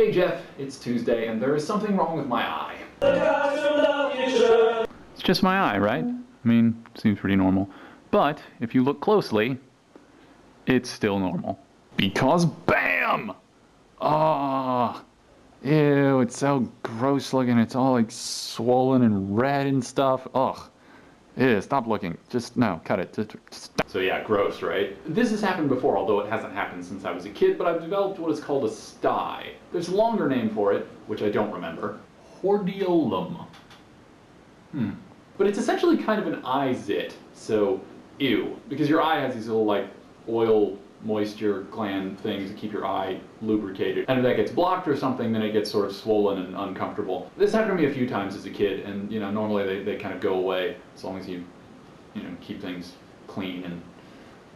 Hey Jeff, it's Tuesday and there is something wrong with my eye. It's just my eye, right? I mean, seems pretty normal. But if you look closely, it's still normal. Because BAM! Ah, ew, it's so gross looking. It's all like swollen and red and stuff. Ugh. Ew, stop looking. Just, no, cut it. Just stop. So yeah, gross, right? This has happened before, although it hasn't happened since I was a kid, but I've developed what is called a sty. There's a longer name for it, which I don't remember. Hordeolum. But it's essentially kind of an eye zit, so ew. Because your eye has these little like oil moisture gland things that keep your eye lubricated. And if that gets blocked or something, then it gets sort of swollen and uncomfortable. This happened to me a few times as a kid, and normally they kind of go away as long as you keep things clean and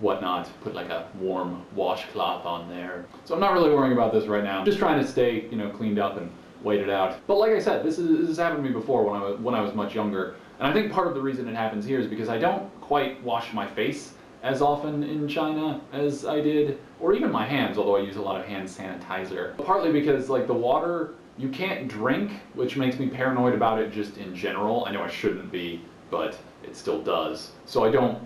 whatnot. Put like a warm washcloth on there. So I'm not really worrying about this right now. I'm just trying to stay, cleaned up and wait it out. But like I said, this has happened to me before when I was much younger. And I think part of the reason it happens here is because I don't quite wash my face as often in China as I did, or even my hands, although I use a lot of hand sanitizer. Partly because like the water, you can't drink, which makes me paranoid about it just in general. I know I shouldn't be, but it still does. So I don't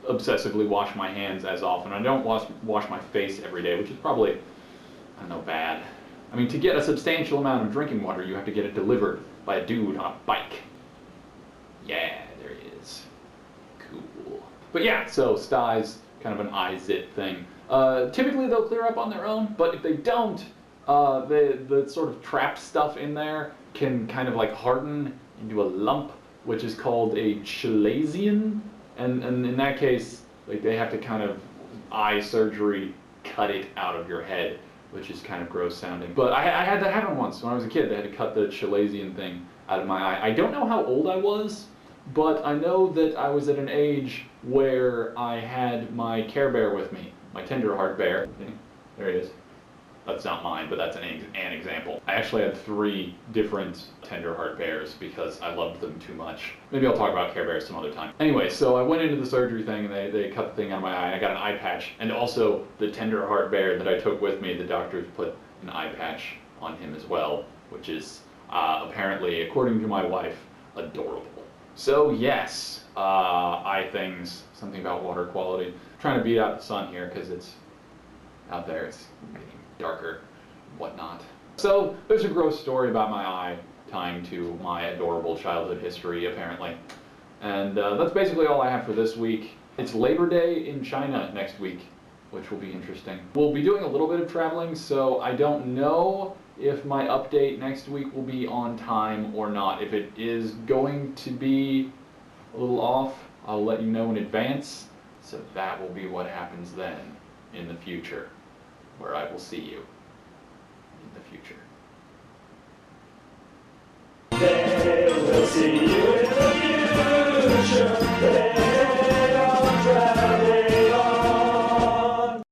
obsessively wash my hands as often. I don't wash my face every day, which is probably, I don't know, bad. I mean, to get a substantial amount of drinking water, you have to get it delivered by a dude on a bike. Yeah, there he is. Cool. But yeah, so sty's kind of an eye zit thing. Typically they'll clear up on their own, but if they don't, the sort of trapped stuff in there can kind of like harden into a lump, which is called a chalazion. And in that case, like they have to kind of eye surgery cut it out of your head, which is kind of gross sounding. But I had that happen once when I was a kid. They had to cut the chalazion thing out of my eye. I don't know how old I was, but I know that I was at an age where I had my Care Bear with me, my Tenderheart bear. There he is. That's not mine, but that's an example. I actually had 3 different Tenderheart bears because I loved them too much. Maybe I'll talk about Care Bears some other time. Anyway, so I went into the surgery thing and they cut the thing out of my eye. I got an eye patch, and also the Tenderheart bear that I took with me, the doctors put an eye patch on him as well, which is apparently, according to my wife, adorable. So yes, eye things, something about water quality. I'm trying to beat out the sun here because it's out there, it's getting darker, whatnot. So there's a gross story about my eye tying to my adorable childhood history, apparently. And that's basically all I have for this week. It's Labor Day in China next week, which will be interesting. We'll be doing a little bit of traveling, so I don't know if my update next week will be on time or not. If it is going to be a little off, I'll let you know in advance. So that will be what happens then in the future, where I will see you in the future. They will see you.